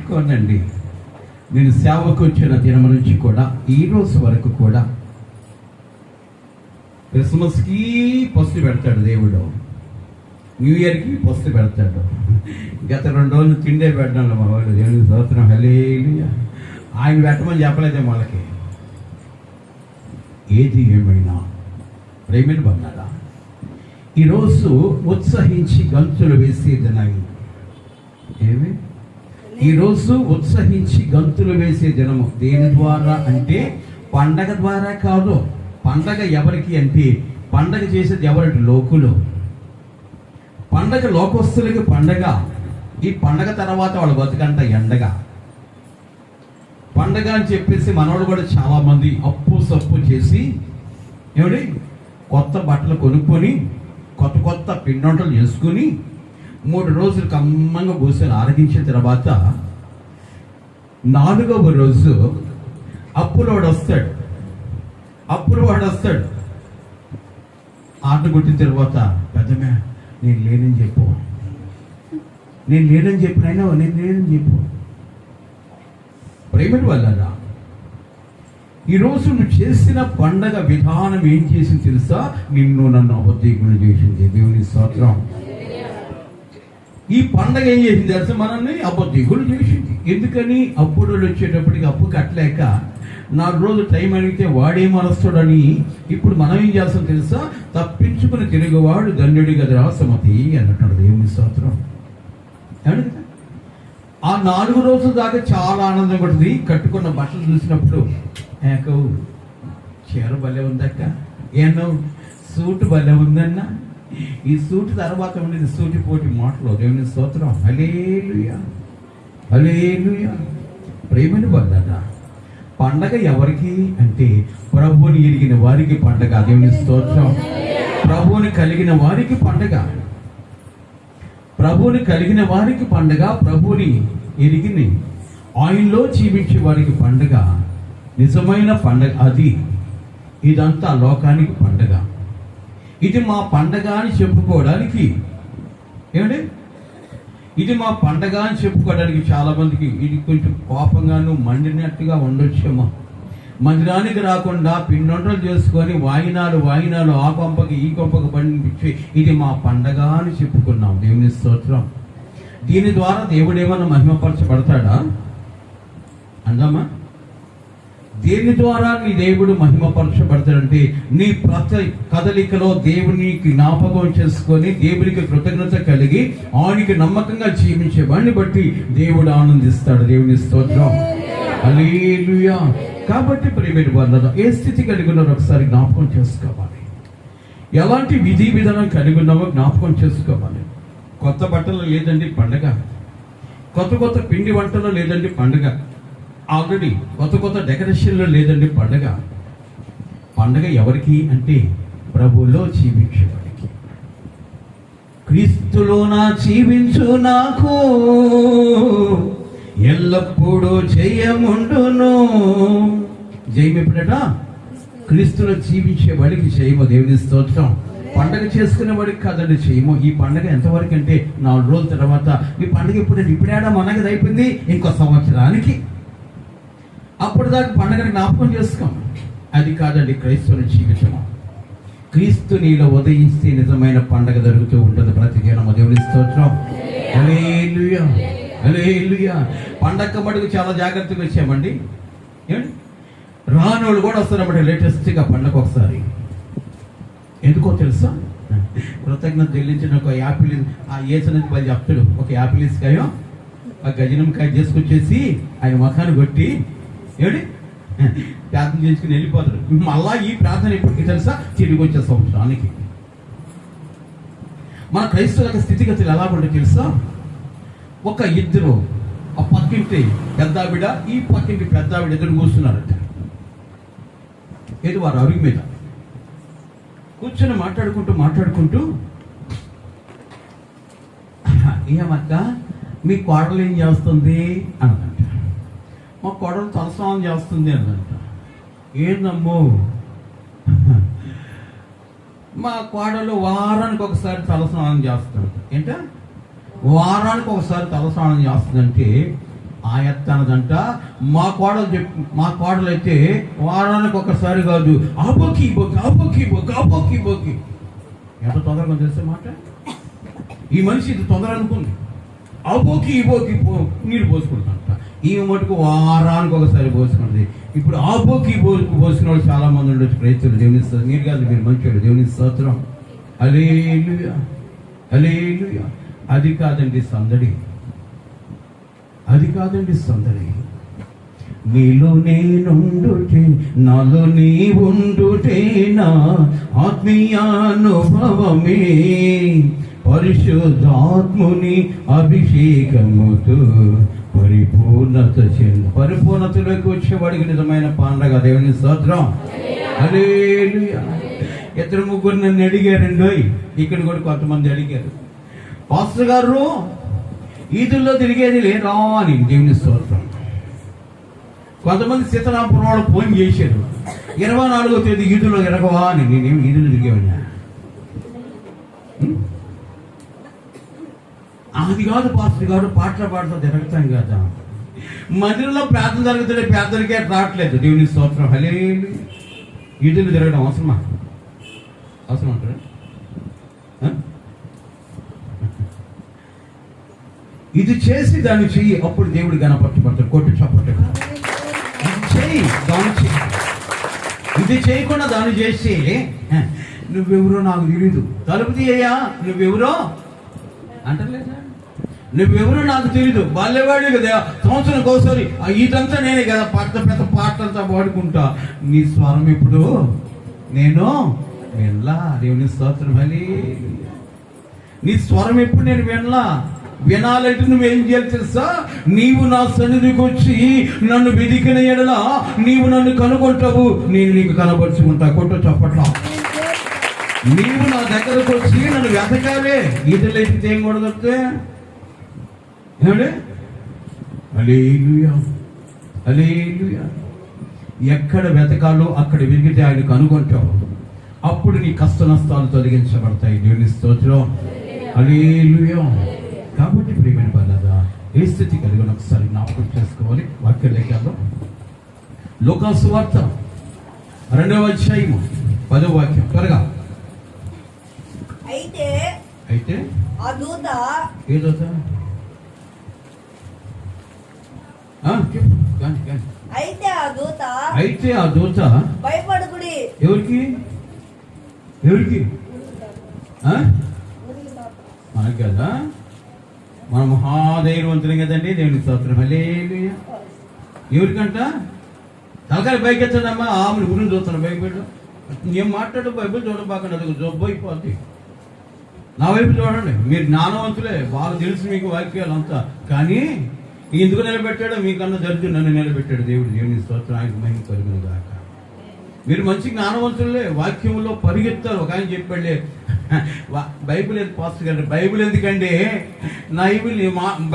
పెట్టుకోనండి. నేను సేవకు వచ్చిన దినం నుంచి కూడా ఈ రోజు వరకు కూడా క్రిస్మస్కి పసుపు పెడతాడు దేవుడు, న్యూ ఇయర్కి పసుపు పెడతాడు. గత 2 రోజులు తిండే పెట్టడం మా వాళ్ళు. దేవుని స్తోత్రం, హల్లెలూయా. ఆయన పెట్టమని చెప్పలేదే వాళ్ళకి. ఏది ఏమైనా ప్రేమను బంగారా, ఈరోజు ఉత్సహించి గంతులు వేసే దినం. ఏమి ఈరోజు ఉత్సహించి గంతులు వేసే దినము. దేని ద్వారా అంటే పండగ ద్వారా కాదు. పండగ ఎవరికి అంటే పండగ చేసేది ఎవరికి? లోకులు. పండగ లోకస్తులకి పండగ. ఈ పండగ తర్వాత వాళ్ళు బతుకంట ఎండగా. పండగ అని చెప్పేసి మనవాళ్ళు కూడా చాలా మంది అప్పు సప్పు చేసి ఏమిటి కొత్త బట్టలు కొనుక్కొని కొత్త కొత్త పిండొంటలు చేసుకుని 3 రోజులు కమ్మంగా కూర్చొని ఆరగించిన తర్వాత 4వ రోజు అప్పులోడు వస్తాడు. ఆట కొట్టిన తర్వాత పెద్దమే నేను లేనని చెప్పు, నేను లేనని చెప్పినైనా నేను లేనని చెప్పు. ప్రేమటి వల్లరా, ఈరోజు నువ్వు చేసిన పండగ విధానం ఏం చేసింది తెలుసా? నిన్ను నన్ను అబద్ధీకులు చేసింది. దేవుని స్తోత్రం. ఈ పండగ ఏం చేసింది తెలుసా? మనల్ని అబద్ధీకులు చేసింది. ఎందుకని? అప్పుడు వచ్చేటప్పటికి అప్పు కట్టలేక 4 రోజులు టైం అడిగితే వాడేమనస్తాడని ఇప్పుడు మనం ఏం చేస్తాం తెలుసా? తప్పించుకుని తిరుగువాడు ధన్యుడి గదిరా సమతి అన్నట్టు. దేవుని స్తోత్రం. ఆ 4 రోజుల దాకా చాలా ఆనందం పడుతుంది. కట్టుకున్న బట్టలు చూసినప్పుడు ఏకవు చీర భలే ఉందక్క, ఏనో సూట్ భలే ఉందన్న. ఈ సూట్ తర్వాత ఉండేది సూటి పోటీ మాటలు. దేవుని స్తోత్రం, హల్లెలూయా, హల్లెలూయా. ప్రేమని వల్లరా, పండగ ఎవరికి అంటే ప్రభువుని ఎరిగిన వారికి పండగ. దేవుని స్తోత్రం. ప్రభువుని కలిగిన వారికి పండగ, ప్రభువుని కలిగిన వారికి పండగ, ప్రభువుని ఎరిగిన ఆయనలో జీవించే వారికి పండగ. నిజమైన పండగ అది. ఇదంతా లోకానికి పండగ. ఇది మా పండగ అని చెప్పుకోవడానికి ఏమంటే ఇది మా పండగ అని చెప్పుకోవడానికి చాలా మందికి ఇది కొంచెం కోపంగాను మండినట్టుగా ఉండొచ్చేమో. మందిరానికి రాకుండా పిండొంటలు చేసుకొని వాయినాలు ఆ కొంపకి ఈ కొంపకి పండించి ఇది మా పండగ అని చెప్పుకున్నాం. దేవుని స్తోత్రం. దీని ద్వారా దేవుడు ఏమన్నా మహిమపరచబడతాడా? అందామా? దేని ద్వారా నీ దేవుడు మహిమపరచబడతాడంటే నీ ప్రతి కదలికలో దేవునికి జ్ఞాపకం చేసుకొని దేవునికి కృతజ్ఞత కలిగి ఆయనకి నమ్మకంగా జీవించే వాడిని బట్టి దేవుడు ఆనందిస్తాడు. దేవుని స్తోత్రం, హల్లెలూయా. కాబట్టి ప్రియమైన వారందరూ ఏ స్థితి కలిగి ఉన్నారో ఒకసారి జ్ఞాపకం చేసుకోవాలి. ఎలాంటి విధి విధానం కలిగి ఉన్నామో జ్ఞాపకం చేసుకోవాలి. కొత్త బట్టలు లేదండి పండగ, కొత్త పిండి వంటలు లేదండి పండగ, ఆల్రెడీ కొత్త డెకరేషన్లో లేదండి పండగ. పండగ ఎవరికి అంటే ప్రభువులో జీవించేవాడికి. క్రీస్తులో నా జీవించు నాకు ఎల్లప్పుడూ జయముండును. జయం ఎప్పుడట? క్రీస్తులో జీవించే వాడికి జయము. దేవుని స్తోత్రం. పండగ చేసుకునే వాడికి కాదండి చేయము. ఈ పండగ ఎంతవరకు అంటే 4 రోజుల తర్వాత ఈ పండగ ఇప్పుడేడా మనగది అయిపోయింది, ఇంకో సంవత్సరానికి. అప్పుడు దాకా పండగని జ్ఞాపకం చేసుకోం. అది కాదండి క్రైస్తవుని జీవితము. క్రీస్తు నీలో ఉదయిస్తే నిజమైన పండగ జరుగుతూ ఉంటుంది ప్రతి దినము. దేవుని స్తోత్రం, హల్లెలూయా, హల్లెలూయా. పండగ మటుకు చాలా జాగ్రత్తగా వచ్చామండి. ఏమండి రానోళ్ళు కూడా వస్తారన్నమాట లేటెస్ట్గా పండగ ఒకసారి. ఎందుకో తెలుసా? కృతజ్ఞత చెల్లించిన ఒక యాపిల్ ఆ ఏసనది 10 చెప్తాడు. ఒక యాపిల్ ఇసుకాయో ఆ గజనంకాయ చేసుకొచ్చేసి ఆయన ముఖాన్ని కొట్టి ఏమిటి ప్రార్థన చేసుకుని వెళ్ళిపోతాడు. మళ్ళా ఈ ప్రార్థన ఎప్పటికీ తెలుసా? తిరిగి వచ్చే సంవత్సరానికి. మన క్రైస్తవుల స్థితిగతులు ఎలా ఉంటాయి తెలుసా? ఒక ఇద్దరు ఆ పక్కింటి పెద్దావిడ ఈ పక్కింటి పెద్దావిడ ఎదురు కూర్చున్నారట. ఏది వారు అరుగు మీద కూర్చొని మాట్లాడుకుంటూ ఏమక్క మీ కోడలు ఏం చేస్తుంది అన్నదంట. మా కోడలు తలస్నానం చేస్తుంది అన్నదంట. ఏందమ్మో, మా కోడలు వారానికి ఒకసారి తలస్నానం చేస్తుంది. ఏంట వారానికి ఒకసారి తలస్నానం చేస్తుందంటే ఆయత్తనదంట. మా కోడలు అయితే వారానికి ఒకసారి కాదు, ఆబోకి బొక్కి ఎంత తొందరగా తెలిసే మాట. ఈ మనిషి ఇది తొందర అనుకుంది. ఆబోకి నీళ్ళు పోసుకుంటాంట. ఈ మటుకు వారానికి ఒకసారి పోసుకుంటుంది. ఇప్పుడు ఆబోకి పోసుకున్న వాళ్ళు చాలా మంది ఉండొచ్చు. క్రైస్తవులు దేవుని స్తోత్రం. మీరు కాదు, మీరు మంచివాడు. దేవుని స్తోత్రం. హల్లెలూయా హల్లెలూయా. అది కాదండి సందడి, అది కాదండి సందడి. నీలో నేనుండుటే, నాలో నీ ఉండుటే నా ఆత్మీయానుభవమే. పరిశుద్ధాత్ముని అభిషేకముతో పరిపూర్ణతలోకి వచ్చేవాడికి నిజమైన పండగ. దేవుని స్తోత్రం. హల్లెలూయా. ఇద్దరు ముగ్గురు నన్ను అడిగారండి. ఇక్కడ కూడా కొంతమంది అడిగారు, పాస్టర్ గారు ఈదుల్లో తిరిగేది లేదా అని. దేవుని స్తోత్రం. కొంతమంది సీతారాంపురం వాళ్ళు ఫోన్ చేశారు, 24వ తేదీ ఈదులో ఎరగవా అని. నేనేమి ఈదులు తిరిగేవాడినా? అది కాదు పాస్టర్ గారు, పాటలు పాడుతూ తిరగతాం కదా. మందిరంలో ప్రార్థన జరుగుతుంటే ప్రార్థనకే రావట్లేదు. దేవుని స్తోత్రం. హల్లెలూయా. ఈదులు తిరగడం అవసరం అంటారు. ఇది చేసి దాన్ని చెయ్యి, అప్పుడు దేవుడు గణపరచబడతాడు. కొట్టి చప్పట్లు. చెయ్యి, దాన్ని చెయ్యి. ఇది చేయకుండా దాన్ని చేసి నువ్వెవరో నాకు తెలియదు, తలుపు తీయ్యా, నువ్వెవరో అంటలేదా? నువ్వెవరో నాకు తెలియదు, వాళ్ళేవాడే కదా, సంవత్సరానికి ఒకసారి ఇదంతా నేనే కదా పెద్ద పాటలంతా పాడుకుంటా. నీ స్వరం ఇప్పుడు నేను వినలా. దేవుని స్తోత్రం. హల్లెలూయా. నీ స్వరం ఎప్పుడు నేను వినాలంటే నువ్వేం చేయాలి తెలుసా? నీవు నా సన్నిధికి వచ్చి నన్ను వెదికిన ఎడల నీవు నన్ను కనుగొంటావు, నేను నీకు కనబరుచుకుంటా. కొట్టు చప్పట్లా. నీవు నా దగ్గరకు వచ్చి నన్ను వెతకాలే. ఈతలు ఎక్కితే ఏం కూడా తప్పితే ఏమండి? హల్లెలూయా హల్లెలూయా. ఎక్కడ వెతకాలో అక్కడ వెతికితే ఆయన కనుగొంటావు. అప్పుడు నీ కష్ట నష్టాలు తొలగించబడతాయి. దేవుని స్తోత్రం. హల్లెలూయా. కాబట్టి ప్రియమైన వాళ్ళదా, ఏ స్థితి కలిగిన ఒకసారి జ్ఞాపకం చేసుకోవాలి. వాక్యం లేఖలో లూకా సువార్త 2వ అధ్యాయము 10వ వాక్యం త్వరగా. అయితే ఆ దూత, ఏ దూత? అయితే ఆ దూత భయపడకుడి. ఎవరికి మనకి కదా, మన మహాధైర్యవంతులం కదండి. దేవుని స్తోత్రం. హల్లెలూయా. ఎవరికంట? తలకాయ పైకెత్తడమ్మా, ఆమెను గురించి చూస్తున్నాను. బైబిల్ ఏం మాట్లాడు, బైబిల్ చూడబాకండి, అది జబ్బు అయిపోద్ది. నా వైపు చూడండి. మీరు జ్ఞానవంతులే, బాగా తెలుసు మీకు వాక్యాలు అంతా. కానీ ఎందుకు నిలబెట్టాడో మీకన్నా జరుగుతుంది, నన్ను నిలబెట్టాడు దేవుడు. దేవుని స్తోత్రం. ఆయనకు మహిమ కలుగును గాక. మీరు మంచి జ్ఞానవంతులే, వాక్యంలో పరిగెత్తారు. ఒక ఆయన చెప్పాడే, బైబిల్ ఎందుకు పాస్టర్ గారు, బైబిల్ ఎందుకంటే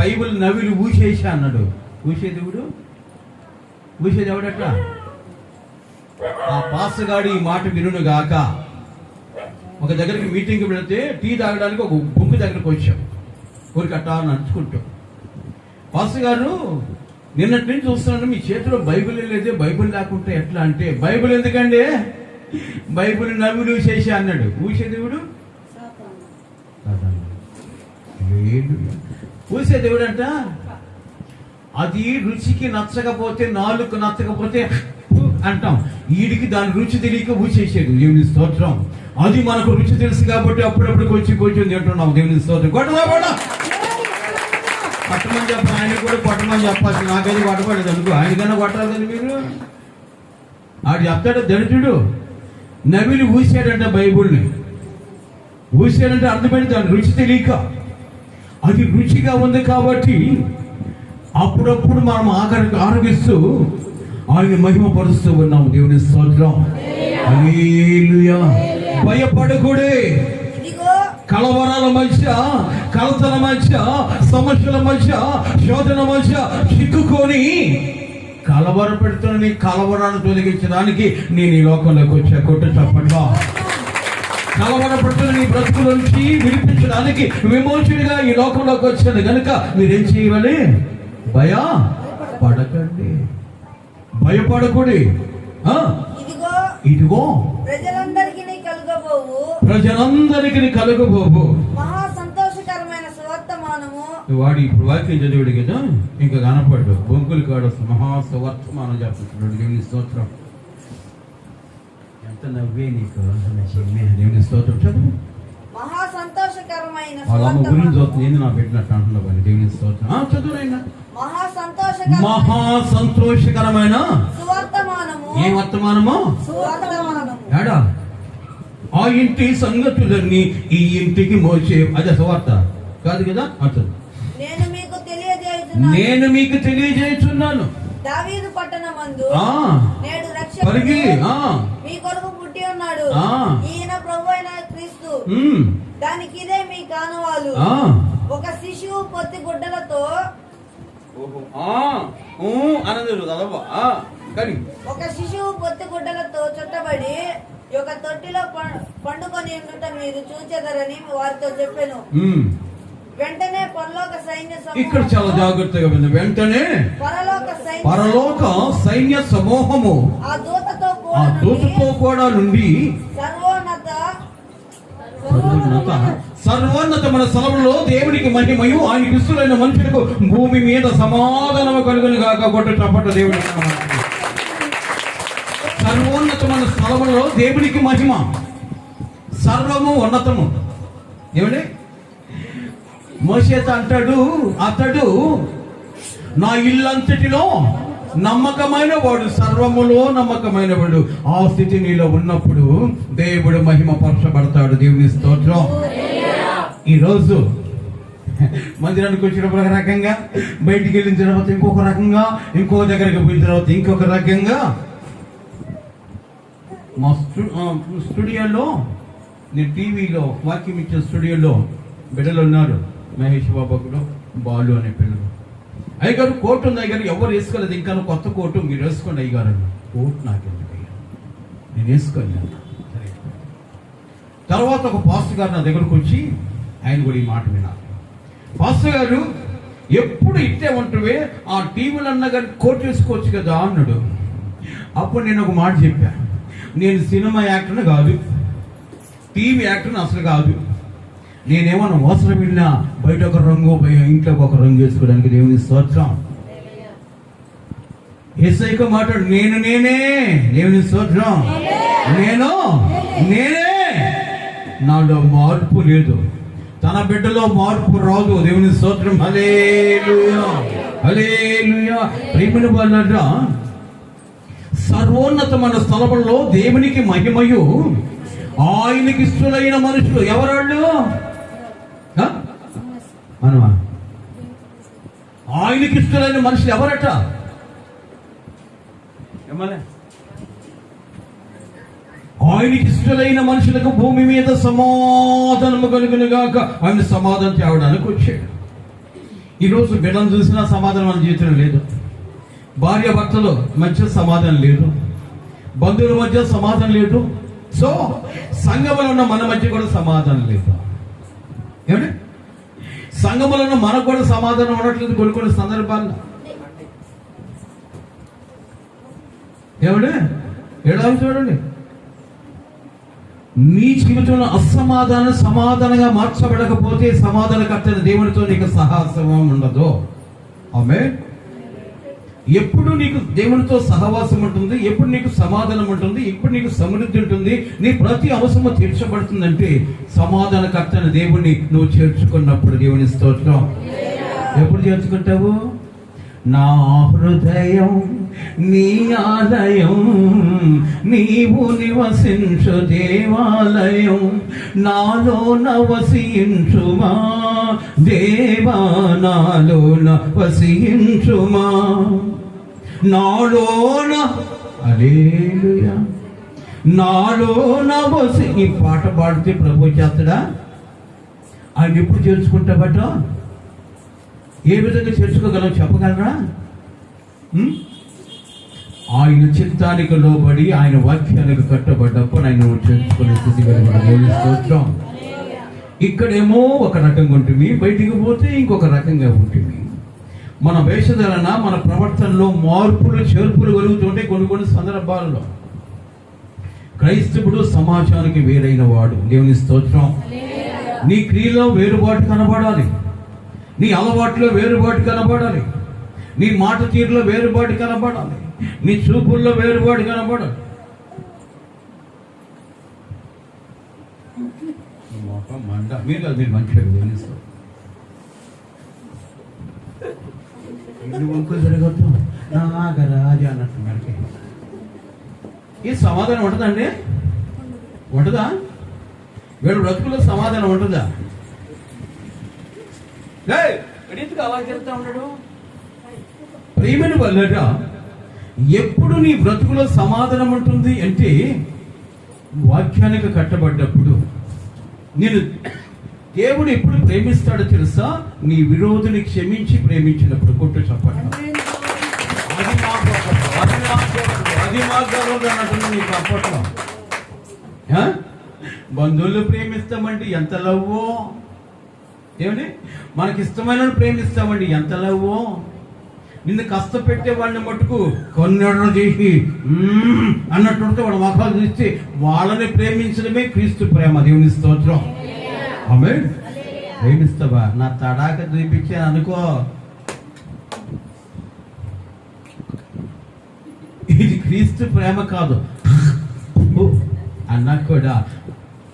బైబిల్ నవిలు ఊసేసా అన్నాడు. ఊసేది ఎవడట్లా? ఆ పాస్టర్ గారు ఈ మాట వినును గాక. ఒక దగ్గరికి మీటింగ్కి వెళితే టీ తాగడానికి ఒక గుంపు దగ్గరకు వచ్చాం. ఊరికి అట్టా నడుచుకుంటాం. పాస్టర్ గారు నిన్నటి నుంచి చూస్తున్నాను, మీ చేతిలో బైబిల్ లేదే, బైబిల్ లేకుంటే ఎట్లా అంటే, బైబిల్ ఎందుకండి, బైబిల్ నవ్వులు చేసి అన్నాడు. ఊసే దేవుడు ఊసే దేవుడు అంట. అది రుచికి నచ్చకపోతే, నాలుగు నచ్చకపోతే అంటాం. వీడికి దాని రుచి తెలియక ఊసేసాడు. దేవుని స్తోత్రం. అది మనకు రుచి తెలుసు కాబట్టి అప్పుడప్పుడు కొంచెం తింటున్నాం. దేవుని స్తోత్రం. కొట్టమని చెప్పాలి, ఆయన కూడా కొట్టమని చెప్పాల్సి. నాకైతే కొట్టబడేది అనుకో, ఆయనకన్నా కొట్టాలి కదా మీరు. ఆడు చెప్తాడు, దళితుడు నవిలి ఊసాడంట బైబుల్ని. ఊసాడంటే అర్థమైంది, దాని రుచి తెలియక. అది రుచిగా ఉంది కాబట్టి అప్పుడప్పుడు మనం ఆరగిస్తూ ఆయన మహిమ పరుస్తూ ఉన్నాం. దేవుని స్తోత్రం. హల్లెలూయా. భయపడకూడే. కలవరాల మధ్య, కలతల మధ్య, సమస్యల మధ్య, శోధన మధ్య చిక్కుకొని కలవర పెడుతున్న నీ కలవరాన్ని తొలగించడానికి నేను ఈ లోకంలోకి వచ్చా. కొట్టు చప్పట్లో. కలవర పెడుతున్న నీ బ్రతుకుల నుంచి విడిపించడానికి విమోచనగా ఈ లోకంలోకి వచ్చాను కనుక మీరేం చేయాలి? భయపడకండి, భయపడకుడి. ఆ, ఇదిగో ఇదిగో ప్రజలందరికీ కలుగబోవు మహా సంతోషకరమైన సువర్తమానము. వాడు ఇప్పుడు వాక్యం చదివాడు కదా, ఇంకా కనపడ్డు బొంకులు కాడు మహాసువర్తమానం చెప్తున్నాడు. దేవుని స్తోత్రం. ఎంత నవ్వే నీకు దేవుని స్తోత్రం. చదువు. మహా సంతోషకరమైన వాళ్ళ అమ్మ గురించి సువర్తమానము. చూస్తుంది, ఏంది నా పెట్టినట్టు అంటున్నావు అని. దేవుని స్తోత్రం. చదువునైనా మహా సంతోషకరమైన సువర్తమానము. ఏ వర్తమానమో సువర్తమానము. ఏడా ఆ ఇంటి సంగతులన్నీ ఈ ఇంటికి మోసే. అదే సువార్త కాదు కదా. అసలు నేను మీకు తెలియజేయుచున్నాను. నేను మీకు తెలియజేస్తున్నాను. దావీదు పట్టణమందు ఆ నేడు పరిగి రక్షకుడు మీ కొరకు పుట్టి ఉన్నాడు. ఆ. ఈయన ప్రభువైన క్రీస్తు. దానికి ఇదే మీ కానువాలు. ఒక శిశువు పొత్తి గుడ్డలతో ఒక శిశువు పొత్తి గుడ్డలతో చుట్టబడి ఒక తొట్టిలో పండుకొని ఉండుట మీరు చూచెదరని వారితో చెప్పాను. వెంటనే పరలోక సైన్య ఇక్కడ చాలా జాగ్రత్తగా ఉంది. వెంటనే పరలోక సైన్య సమూహము ఆ దూతతో కూడా నుండి సర్వోన్నతమైన స్థలములో దేవునికి మహిమయు ఆయన క్రీస్తులైన మనుషులకు భూమి మీద సమాధానము కలుగును గాక. కొట్టు చప్పట దేవునికి. సర్వోన్నతమైన స్థలములో దేవునికి మహిమ, సర్వము ఉన్నతము. ఏమండి మోషేతో అంటాడు, అతడు నా ఇల్లంతటిలో నమ్మకమైన వాడు, సర్వములో నమ్మకమైన వాడు. ఆ స్థితి నీలో ఉన్నప్పుడు దేవుడు మహిమ పరచబడతాడు. దేవుని స్తోత్రం. ఈరోజు మందిరానికి వచ్చినప్పుడు ఒక రకంగా, బయటికి వెళ్ళిన తర్వాత ఇంకొక రకంగా, ఇంకొక దగ్గరికి పోయిన తర్వాత ఇంకొక రకంగా. మా స్టూడియోలో, నేను టీవీలో వాక్యం ఇచ్చిన స్టూడియోలో బిడ్డలు ఉన్నారు. మహేష్ బాబుకుడు, బాలు అనే పిల్లలు. అయ్యగారు కోటు ఉంది అయ్యగారు, ఎవరు వేసుకోలేదు, ఇంకా కొత్త కోటు మీరు వేసుకోండి అయ్యగారు అన్న. కోటు నాకెందుకు అయ్యా, నేను వేసుకోలేదు. సరే. తర్వాత ఒక పాస్టర్ గారు నా దగ్గరకు వచ్చి ఆయన కూడా ఈ మాట విన్నారు. పాస్టర్ గారు ఎప్పుడు ఇట్టే ఉంటువే, ఆ టీవీలో అన్న గారి కోటు వేసుకోవచ్చు కదా అన్నాడు. అప్పుడు నేను ఒక మాట చెప్పా, నేను సినిమా యాక్టర్ని కాదు, టీవీ యాక్టర్ని అసలు కాదు. నేనేమన్నా అవసరం వెళ్ళినా బయట ఒక రంగు, ఇంట్లోకి ఒక రంగు వేసుకోవడానికి. దేవుని స్తోత్రం. యేసయ్య మాట్లాడు, నేనే. దేవుని స్తోత్రం. నేనే. నాలో మార్పు లేదు, తన బిడ్డలో మార్పు రాదు. దేవుని స్తోత్రం. హల్లెలూయా, హల్లెలూయా. ప్రేమను వాళ్ళ సర్వోన్నతమైన స్థలములో దేవునికి మహిమయు ఆయనకి ఇష్టలైన మనుషులు. ఎవరాళ్ళు? మనమా? ఆయనకి ఇష్టలైన మనుషులు ఎవరట? ఆయనకి ఇష్టలైన మనుషులకు భూమి మీద సమాధానము కలుగును గాక. ఆయన సమాధానం తేవడానికి వచ్చాడు. ఈరోజు బిడ్డను చూసినా సమాధానం మన జీవితంలో లేదు. భార్య భర్తల మధ్య సమాధానం లేదు, బంధువుల మధ్య సమాధానం లేదు. సో సంఘములో ఉన్న మన మధ్య కూడా సమాధానం లేదు. ఏమంటే సంఘములో ఉన్న మనకు కూడా సమాధానం ఉండట్లేదు కొన్ని సందర్భాల్లో. ఏమంటే ఎలా చూడండి, నీ జీవితంలో అసమాధానం సమాధానంగా మార్చబడకపోతే సమాధానకర్త దేవునితో నీకు సహవాసం ఉండదు. ఆమేన్. ఎప్పుడు నీకు దేవునితో సహవాసం ఉంటుంది, ఎప్పుడు నీకు సమాధానం ఉంటుంది, ఎప్పుడు నీకు సమృద్ధి ఉంటుంది, నీ ప్రతి అవసరము తీర్చబడుతుందంటే సమాధానకర్త దేవుణ్ణి నువ్వు చేర్చుకున్నప్పుడు. దేవుని స్తోత్రం. ఎప్పుడు చేర్చుకుంటావు? నా హృదయం నీ ఆలయం, నీవు నివసించు దేవాలయం, నాలో వసించుమా దేవా, నాలో వసించుమా, నాలోన. హల్లెలూయా. నాలోన వసి. ఈ పాట పాడితే ప్రభు చేస్తాడా? ఆయన ఎప్పుడు చేర్చుకుంటాబట? ఏ విధంగా చేర్చుకోగలవు చెప్పగలరా? ఆయన చిత్తానికి లోబడి ఆయన వాక్యానికి కట్టబడ్డప్పుడు ఆయన చేర్చుకునే స్థితి స్తోత్రం. ఇక్కడేమో ఒక రకంగా ఉంటుంది, బయటికి పోతే ఇంకొక రకంగా ఉంటుంది. మన వేషధరణ, మన ప్రవర్తనలో మార్పులు చేర్పులు కలుగుతుంటే కొన్ని సందర్భాల్లో క్రైస్తవుడు సమాజానికి వేరైన వాడు. దేవుని స్తోత్రం. నీ క్రియలో వేరుబాటు కనబడాలి, నీ అలవాట్లో వేరుబాటు కనబడాలి, నీ మాట తీరులో వేరుబాటు కనబడాలి, నీ చూపుల్లో వేరుబాటు కనబడాలి. మీరు కాదు, మీరు మంచిగా తెలుస్తారు. ఇది వంకు జరగద్దు నాగరాజు అన్నట్టు మనకి ఈ సమాధానం ఉంటుందండి? ఉంటుందా? వీళ్ళ బ్రతుకులో సమాధానం ఉంటుందా? ఎందుకు అలా చెప్తా ఉన్నాడు? ప్రేమని వల్ల ఎప్పుడు నీ బ్రతుకులో సమాధానం ఉంటుంది అంటే వాక్యానికి కట్టబడ్డప్పుడు. నేను దేవుడు ఎప్పుడు ప్రేమిస్తాడో తెలుసా? నీ విరోధిని క్షమించి ప్రేమించినప్పుడు. కొట్టు చెప్పండి. అది మా గౌరవం అన్నట్టు నీకు అప్పట్లో బంధువులు ప్రేమిస్తామండి, ఎంత లవ్వో. ఏమండి, మనకి ఇష్టమైన ప్రేమిస్తామండి, ఎంత లవ్వో. నిన్ను కష్టపెట్టే వాడిని మట్టుకు కొన్నెడలు చేసి అన్నట్టు వాడు మొఖాలు చూస్తే వాళ్ళని ప్రేమించడమే క్రీస్తు ప్రేమ. దేవుని స్తోత్రం. ఆమేన్. ప్రేమిస్తావా? నా తడాక చూపించాను అనుకో, ఇది క్రీస్తు ప్రేమ కాదు అన్నా కూడా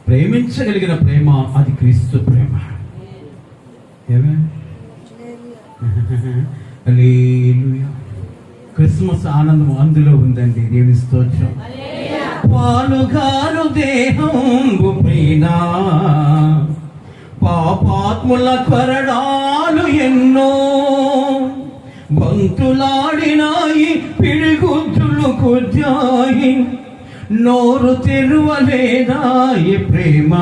ప్రేమించగలిగిన ప్రేమ అది క్రీస్తు ప్రేమ. హల్లెలూయా. క్రిస్మస్ ఆనందం అందులో ఉందండి. దేవుని స్తోత్రం. పాలుగారు దేహంబు పైన పాపాత్ముల కొరడాలు ఎన్నో బంతులాడినాయి, పిడిగుద్దులు కుద్దాయి, నోరు తెరువలేదాయ ప్రేమ,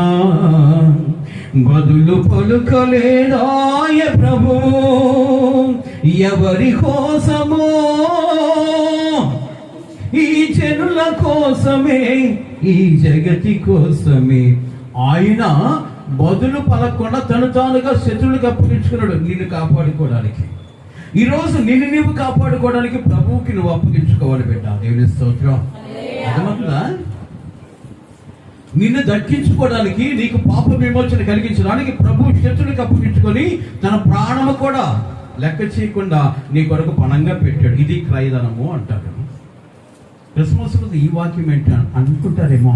బదులు పలుకలేదాయ ప్రభు. ఎవరి కోసమో? ఈ జనుల కోసమే, ఈ జగతి కోసమే. ఆయన బదులు పలకుండా తను తానుగా శత్రువులకు అప్పగించుకున్నాడు నిన్ను కాపాడుకోవడానికి. ఈరోజు నిన్ను నీవు కాపాడుకోవడానికి ప్రభువుకి నువ్వు అప్పగించుకోవాలి బిడ్డ. దేవుని స్తోత్రం. అర్థమవుతుందా? నిన్ను దక్కించుకోవడానికి, నీకు పాప విమోచన కలిగించడానికి ప్రభు శత్రువులకు అప్పగించుకొని తన ప్రాణము కూడా లెక్క చేయకుండా నీ కొరకు పణంగా పెట్టాడు. ఇది క్రయధనము అంటాడు. క్రిస్మస్ రోజు ఈ వాక్యం ఏంటి అనుకుంటారేమో.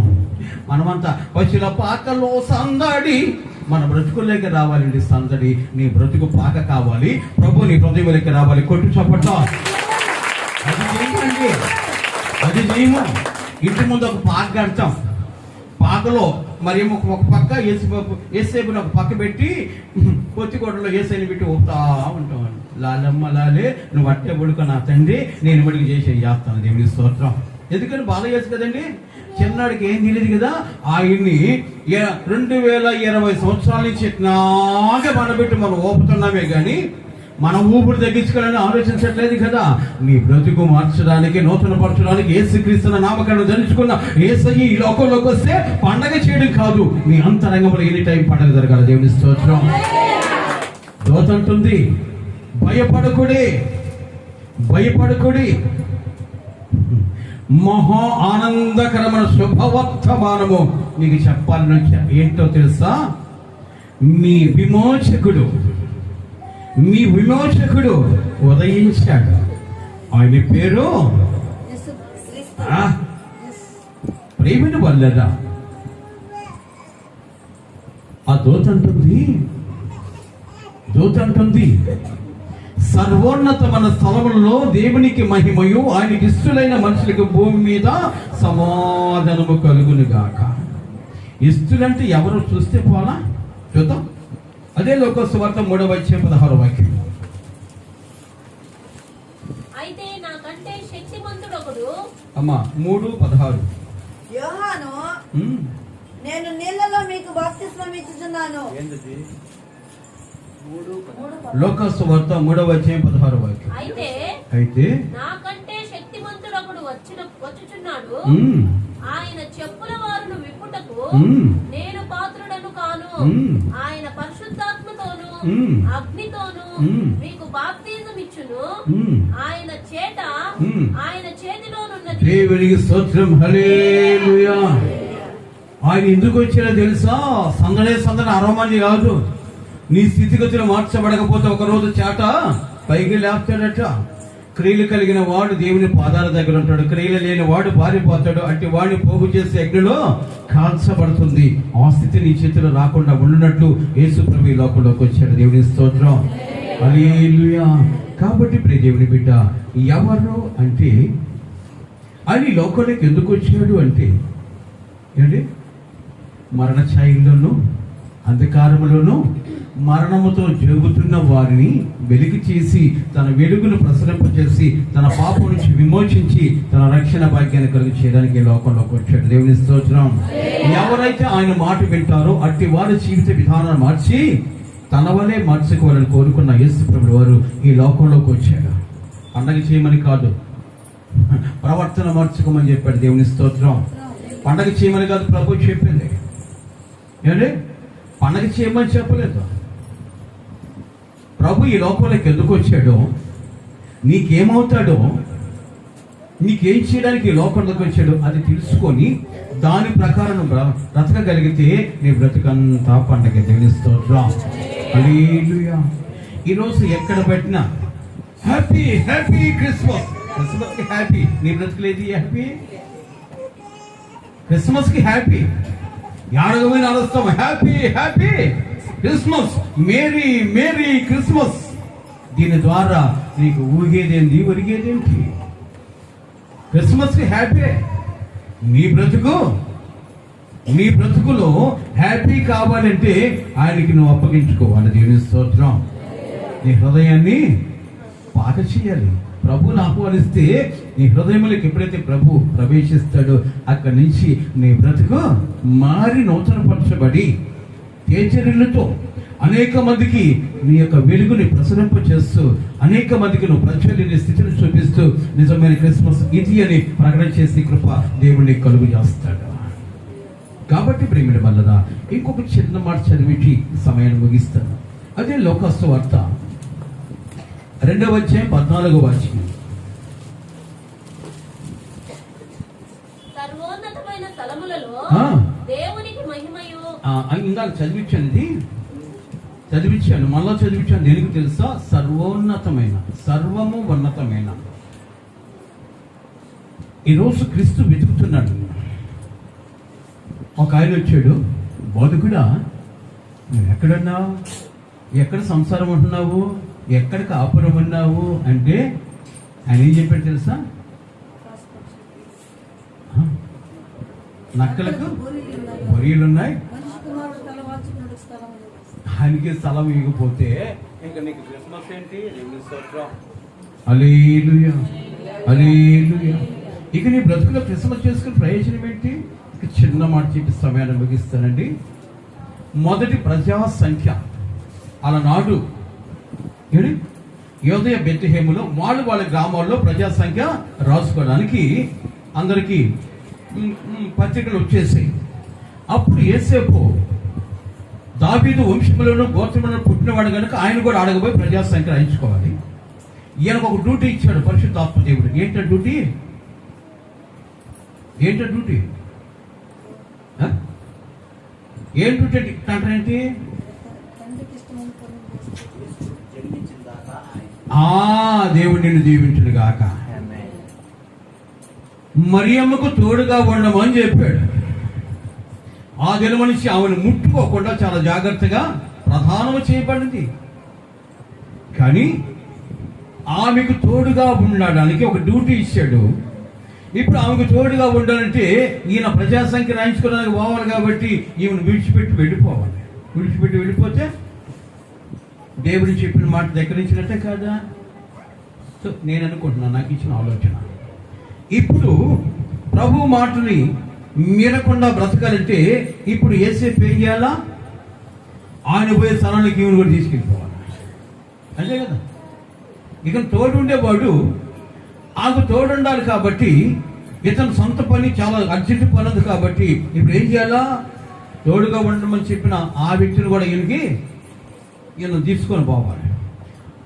మనమంతా పశుల పాకలో సందడి, మన బ్రతుకుల్లోకి రావాలండి సందడి. నీ బ్రతుకు పాక కావాలి, ప్రభు నీ హృదయంలోకి రావాలి. కొట్టు చప్పట్లో అది చేయండి. అది చేయము. ఇంటి ముందు ఒక పాక కడతాం, పాకలో మరి ఒక పక్క ఏసేపుని ఒక పక్క పెట్టి పొత్తికోటలో ఏసైని పెట్టి ఊపుతా ఉంటాం. లాలమ్మ లాలే, నువ్వు అట్టే బుడుక నా తండ్రి, నేను బడికి చేస్తాను. దేవుని స్తోత్రం. ఎందుకని బాధ చేసు కదండి. చిన్నాడికి ఏం తెలియదు కదా. ఆయన్ని 2020 సంవత్సరాల నుంచి నాగా మనబెట్టి మనం ఊపుతున్నామే కానీ మన ఊపిరి తగ్గించుకోవాలని ఆలోచించట్లేదు కదా. నీ బ్రతుకు మార్చడానికి, నూతన పరచడానికి యేసుక్రీస్తు నామకరణం ధరించుకున్న యేసయ్య ఈ లోకంలోకి వస్తే పండగ చేయడం కాదు, నీ అంతరంగంలో ఎనీ టైం పండగ జరగాలి. దేవుని స్తోత్రం. దోత అంటుంది, భయపడకుడి, భయపడకుడి, మహా ఆనందకరమైన శుభవర్తమానము నీకు చెప్పాలని ఏంటో తెలుసా? మీ విమోచకుడు ఉదయించాడు. ఆయన పేరు ప్రేమిని వల్లరా. ఆ దూత అంటుంది సర్వోన్నతమైన స్థలములలో దేవునికి మహిమయు, ఆయనకి ఇష్టలైన మనుషులకు భూమి మీద సమాధానము కలుగును గాక. ఇష్టలంటే ఎవరు చూస్తే పోలా? చూద్దాం. అదే లోకస్ వార్త 3:16. అయితే నాకంటే శక్తిమంతుడొకడు. అమ్మా 3:16. యోహాను, నేను నీళ్లలో మీకు బాప్తిస్మం ఇచ్చుచున్నాను. లోకస్ వార్త 3:16. అయితే నాకంటే శక్తిమంతుడొకడు వచ్చుచున్నాడు, ఆయన చెప్పుల వారును విప్పుటకు నేను పాత్రుడను కాను. ఆయన పరిశుద్ధాత్మతోను అగ్నితోను మీకు బాప్తిజం ఇచ్చును. ఆయన చేట ఆయన చేతిలోనున్నది. దేవునికి స్తోత్రం, హల్లెలూయా. ఆయన ఎందుకు వచ్చారో తెలుసా? సందడే అరవమంది కాదు. నీ స్థితిగతులు మార్చబడకపోతే ఒకరోజు చేట పైకి లేపుతాడట. క్రియలు కలిగిన వాడు దేవుని పాదాల దగ్గర ఉంటాడు, క్రియలు లేని వాడు పారిపోతాడు. అంటే వాడిని పోగు చేసే అగ్నిలో కాల్చబడుతుంది. ఆ స్థితి నీ చేతిలో రాకుండా ఉండినట్లు యేసు ప్రభు ఈ లోకంలోకి వచ్చాడు. దేవుని స్తోత్రం, హల్లెలూయా. కాబట్టి ప్రియ దేవుని బిడ్డ, ఎవరు అంటే ఆయన ఈ లోకంలోకి ఎందుకు వచ్చాడు అంటే ఏంటి? మరణ ఛాయల్లోనూ అంధకారములోనూ మరణముతో జరుగుతున్న వారిని వెలికి చేసి తన వెలుగును ప్రసరింపచేసి తన పాపం నుంచి విమోచించి తన రక్షణ భాగ్యాన్ని కలిగి చేయడానికి ఈ లోకంలోకి వచ్చాడు. దేవుని స్తోత్రం. ఎవరైతే ఆయన మాట వింటారో అట్టి వారి జీవిత విధానాన్ని మార్చి తన వలే మార్చుకోవాలని కోరుకున్న యేసు ప్రభువు వారు ఈ లోకంలోకి వచ్చాడు. పండగ చేయమని కాదు, ప్రవర్తన మార్చుకోమని చెప్పాడు. దేవుని స్తోత్రం. పండగ చేయమని కాదు ప్రభు చెప్పింది. ఏమండి? పండగ చేయమని చెప్పలేదు. ప్రభు ఈ లోకంలోకి ఎందుకు వచ్చాడో, నీకేమవుతాడో, నీకేం చేయడానికి ఈ లోకంలోకి వచ్చాడో అది తెలుసుకొని దాని ప్రకారం బ్రతకగలిగితే నీ బ్రతుకంతా పండగ. దేవుని స్తోత్రం, హల్లెలూయా. ఈరోజు ఎక్కడ పెట్టినా హ్యాపీ హ్యాపీ క్రిస్మస్, క్రిస్మస్ కి హ్యాపీ. నీ బ్రతుకులేది హ్యాపీ? క్రిస్మస్ కి happy, యాడగమైన అరుస్తాం happy happy Christmas, Mary merry Christmas. దీని ద్వారా నీకు ఊగేదేంటి, ఒరిగేదేంటి? క్రిస్మస్ కి హ్యాపీ. నీ బ్రతుకులో హ్యాపీ కావాలంటే ఆయనకి నువ్వు అప్పగించుకోవాలి. దేవుని స్తోత్రం. నీ హృదయాన్ని పాక చేయాలి. ప్రభుని ఆహ్వానిస్తే నీ హృదయంలోకి ఎప్పుడైతే ప్రభు ప్రవేశిస్తాడో అక్కడి నుంచి నీ బ్రతుకు మారి నూతనపరచబడి తేజరిల్లుతో అనేక మందికి నీ యొక్క వెలుగుని ప్రసరింప చేస్తూ అనేక మందికి నువ్వు ప్రజ్వలిని స్థితిని చూపిస్తూ నిజమైన క్రిస్మస్ ఇది అని ప్రకటన చేసి కృప దేవుడిని కలుగు చేస్తాడు. కాబట్టి ప్రేమిడ వల్ల ఇంకొక చిన్న మాట చదివించి సమయాన్ని ముగిస్తాను. అదే లోకాసు వార్త 2వ అధ్యాయం 14వ వాక్యం. సర్వోన్నతమైన స్థలములలో దేవునికి మహిమయు. ఇందాక చదివించాను, మళ్ళా చదివించాను. దేనికి తెలుసా? సర్వోన్నతమైన, సర్వము ఉన్నతమైన. ఈరోజు క్రీస్తు వెతుకుతున్నాడు. ఒక ఆయన వచ్చాడు, బోధకుడా నువ్వు ఎక్కడున్నావు, ఎక్కడ సంసారం ఉంటున్నావు, ఎక్కడ కాపురం ఉన్నావు అంటే ఆయన ఏం చెప్పాడు తెలుసా? నక్కలకు బొరియలున్నాయి, ఆయనకి స్థలం ఇవ్వకపోతే ఇంకా నీకు క్రిస్మస్ ఏంటి? హల్లెలూయా, హల్లెలూయా. ఇక నీ బ్రతుకులో క్రిస్మస్ చేసుకుని ప్రయోజనం ఏంటి? చిన్న మాట చెప్పి సమయాన్ని ముగిస్తానండి. మొదటి ప్రజా సంఖ్య అలనాడు యోదయ బెత్లెహేములో వాళ్ళ గ్రామాల్లో ప్రజా సంఖ్య రాసుకోవడానికి అందరికీ పత్రికలు వచ్చేసాయి. అప్పుడు యేసేపు దావీదు వంశములను గోత్రములను పుట్టినవాడు కనుక ఆయన కూడా అడగబోయి ప్రజా సంఖ్య రాయించుకోవాలి. ఈయనకు ఒక డ్యూటీ ఇచ్చాడు పరిశుద్ధాత్మ దేవుడు. ఏంటో డ్యూటీ? ఏం డ్యూటీ అంటారేంటి? దేవుడు నిన్ను దీవించును గాక. మరియమ్మకు తోడుగా ఉండమని చెప్పాడు. ఆ దిన మనిషి ఆమెను ముట్టుకోకుండా చాలా జాగ్రత్తగా ప్రధానము చేయబడింది. కానీ ఆమెకు తోడుగా ఉండడానికి ఒక డ్యూటీ ఇచ్చాడు. ఇప్పుడు ఆమెకు తోడుగా ఉండాలంటే ఈయన ప్రజాసంఖ్య రాయించుకోవడానికి పోవాలి కాబట్టి ఈమెను విడిచిపెట్టి వెళ్ళిపోతే దేవుడు చెప్పిన మాట దగ్గరించినట్టే కాదా? సో నేను అనుకుంటున్నాను, నాకు ఇచ్చిన ఆలోచన. ఇప్పుడు ప్రభు మాటని మీరకుండా బ్రతకాలంటే ఇప్పుడు యేసేపు ఏం చేయాలా? ఆయన పోయే స్థలానికి ఈమెను కూడా తీసుకెళ్ళిపోవాలి, అంతే కదా. ఇక తోడు ఉండేవాడు ఆకు తోడుండాలి కాబట్టి ఇతను సొంత పని చాలా అర్జెంట్ పని ఉంది కాబట్టి ఇప్పుడు ఏం చేయాలా? తోడుగా ఉండమని చెప్పిన ఆ వ్యక్తిని కూడా ఈయన తీసుకొని పోవాలి.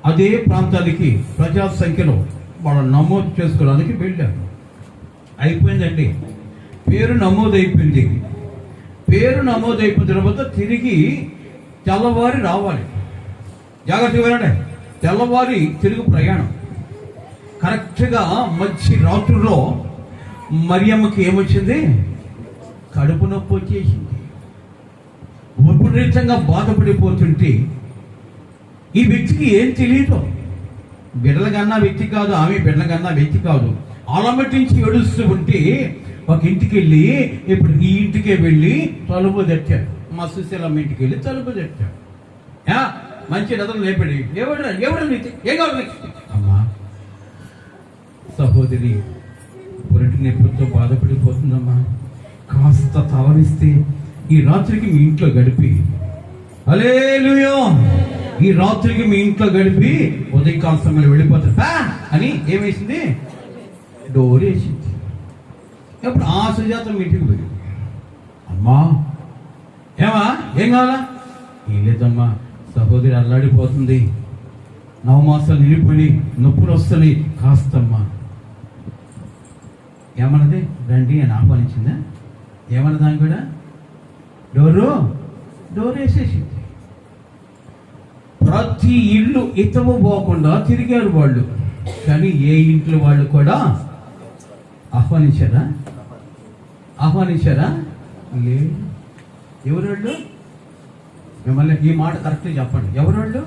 అదే ప్రాంతానికి ప్రజా సంఖ్యలో వాళ్ళు నమోదు చేసుకోవడానికి వెళ్ళారు. అయిపోయిందండి, పేరు నమోదైపోయింది. పేరు నమోదైపోయిన తర్వాత తిరిగి తెల్లవారి రావాలి. జాగ్రత్తగా వినండి, తెల్లవారి తిరుగు ప్రయాణం. కరెక్ట్గా మంచి రాత్రుల్లో మరియమ్మకి ఏమొచ్చింది? కడుపు నొప్పి వచ్చేసింది. విపరీతంగా బాధపడిపోతుంటే ఈ వ్యక్తికి ఏం తెలియదు. బిడ్డల కన్నా వ్యక్తి కాదు, ఆమె బిడ్డల కన్నా వ్యక్తి కాదు. అలమటించి ఏడుస్తూ ఉంటే ఒక ఇంటికి వెళ్ళి, ఇప్పుడు ఈ ఇంటికే వెళ్ళి తలుపు తెచ్చాడు. మా సుశీలమ్మ ఇంటికి వెళ్ళి తలుపు తెచ్చాడు. మంచి రథం లేపడి, ఎవడు ఏం కావాలి అమ్మా, సహోదరి పొరటి నొప్పితో బాధపడిపోతుందమ్మా, కాస్త తలనిస్తే ఈ రాత్రికి మీ ఇంట్లో గడిపి, హల్లెలూయా, ఈ రాత్రికి మీ ఇంట్లో గడిపి ఉదయకాల సమయంలో వెళ్ళిపోతారు అని ఏమేసింది? డోర్ వేసింది. ఎప్పుడు ఆ సుజాత మీ ఇంటికి పోయి, అమ్మా ఏం కావాలా? ఏం లేదమ్మా, సహోదరి అల్లాడిపోతుంది, 9 మాసాలు నిలిపోయి నొప్పులు వస్తున్నాయి, కాస్తమ్మా. ఏమన్నది? రండి అని ఆహ్వానించిందా? ఏమన్నది? ఆమె కూడా డోర్ వేసేసింది. ప్రతి ఇల్లు ఇతము పోకుండా తిరిగారు వాళ్ళు, కానీ ఏ ఇంట్లో వాళ్ళు కూడా ఆహ్వానించారా? లేదు. ఎవరోళ్ళు? మిమ్మల్ని ఈ మాట కరెక్ట్గా చెప్పండి. ఎవరోళ్ళు?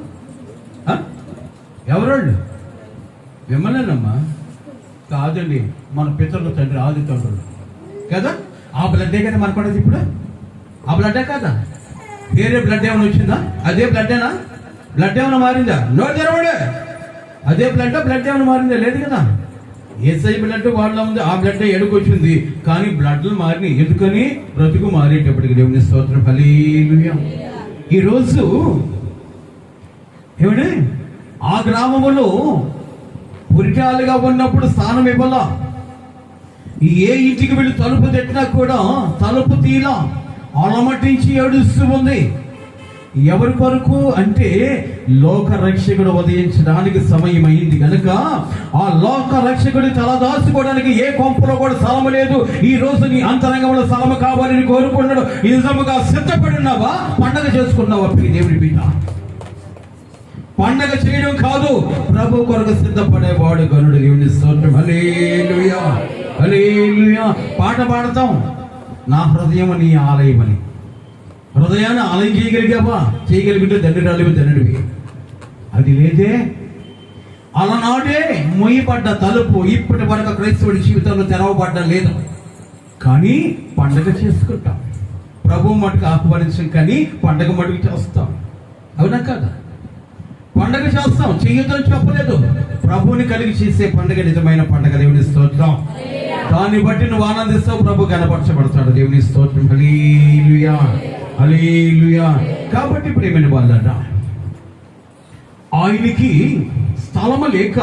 మిమ్మల్నేనమ్మా? కాదండి, మన పితరుల తండ్రి ఆది తండ్రులు కదా. ఆ బ్లడ్డే కదా మనకు కూడా ఇప్పుడు. ఆ బ్లడ్డే కదా, వేరే బ్లడ్ ఏమైనా వచ్చిందా? అదే బ్లడ్డేనా? బ్లడ్ ఏమైనా మారిందా? నోట్ తెరవడే. అదే బ్లడ్ ఏమైనా మారిందా? లేదు కదా. ఏసై బ్లడ్ వాళ్ళ ఉంది, ఆ బ్లడ్ ఎడుకొచ్చింది, కానీ బ్లడ్లు మారినాయి. ఎందుకని? బ్రతుకు మారేటప్పటికి. దేవుని స్తోత్రం, హల్లెలూయా. ఈరోజు ఏమండి, ఆ గ్రామములో పురిటాలుగా ఉన్నప్పుడు స్థానం ఇవ్వాల. ఏ ఇంటికి వెళ్ళి తలుపు తట్టినా కూడా తలుపు తీలా, అలమటించి ఏడుస్తూ ఉంది. ఎవరి కొరకు అంటే లోక రక్షకుడు ఉదయించడానికి సమయం అయింది కనుక ఆ లోక రక్షకుడి తలదాచుకోవడానికి ఏ కొంపలో కూడా స్థలము లేదు. ఈ రోజు నీ అంతరంగంలో స్థలము కావాలని కోరుకున్నాడు. నిజముగా సిద్ధపడినావా? పండగ చేసుకున్నావా? దేవుని బిడ్డ, పండగ చేయడం కాదు, ప్రభు కొరకు సిద్ధపడేవాడు గనుడు. దేవుని స్తోత్రం, హల్లెలూయా, హల్లెలూయా. పాట పాడతాం, నా హృదయం నీ ఆలయం అని. హృదయాన్ని ఆలయం చేయగలిగితే దండ్రివి. అది లేదే. అలనాడే మొయ్యబడ్డ తలుపు ఇప్పటి వరకు క్రైస్తవుడి జీవితంలో తెరవబడ్డ లేదు. కానీ పండగ చేసుకుంటాం, ప్రభు మటుకు ఆహ్వానించాం, కానీ పండగ మటుకు చేస్తాం. అవునా కదా? పండగ చేస్తాం, చెయ్యొద్దని చెప్పలేదు. ప్రభువుని కలిగి చేసే పండగ నిజమైన పండగ. దేవుని స్తోత్రం. దాన్ని బట్టి నువ్వు ఆనందిస్తావు, ప్రభు కనపరచబడతాడు. దేవుని స్తోత్రం, హల్లెలూయా, హల్లెలూయా. కాబట్టి ప్రియమైన వాళ్ళంట, ఆయనకి స్థలము లేక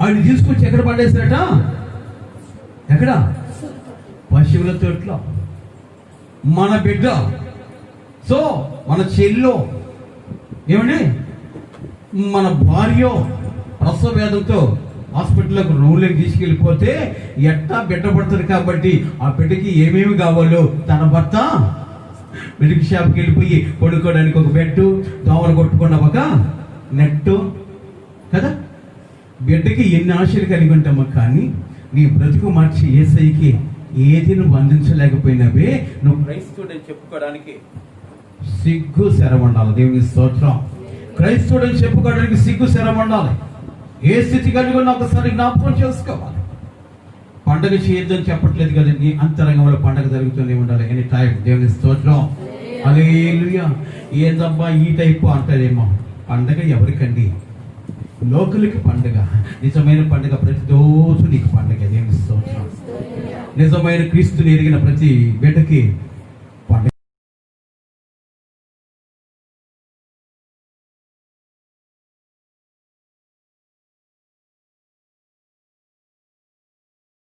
ఆయన తీసుకొచ్చి ఎక్కడ పడేశారట? ఎక్కడ? పశువుల తోటలో. మన బిడ్డ, సో మన చెల్లో, ఏమండి, మన భార్య ప్రసవ వేదంతో హాస్పిటల్లోకి రూమ్లోకి తీసుకెళ్ళిపోతే ఎట్టా బిడ్డ పడుతుంది. కాబట్టి ఆ బిడ్డకి ఏమేమి కావాలో తన భర్త మెడికల్ షాప్కి వెళ్ళిపోయి పడుకోవడానికి ఒక బెడ్, దోమలు కొట్టుకున్న ఒక నెట్టు కదా. బిడ్డకి ఎన్ని ఆశలు కలిగి ఉంటామో, కానీ నీ బ్రతుకు మార్చి యేసయ్యకి ఏది నువ్వు అందించలేకపోయినవే నువ్వు క్రైస్తవుడని చెప్పుకోవడానికి సిగ్గు శరం ఉండాలి. దేవుని స్తోత్రం. క్రైస్తవుడని చెప్పుకోవడానికి సిగ్గు శరం ఉండాలి. ఏ స్థితి కలిగి ఉన్నా ఒకసారి జ్ఞాపకం చేసుకోవాలి. పండగ చేయొద్దని చెప్పట్లేదు కదా, నీ అంతరంగంలో పండగ జరుగుతూనే ఉండాలి ఎనీ టైం. దేవుని స్తోత్రం, హల్లెలూయా. ఏందబ్బా ఈ టైపు అంటారేమో. పండగ ఎవరికండి? లోకులకి పండగ. నిజమైన పండగ ప్రతిరోజు నీకు పండగ. దేవుని స్తోత్రం. నిజమైన క్రీస్తుని ఎరిగిన ప్రతి బిడ్డకి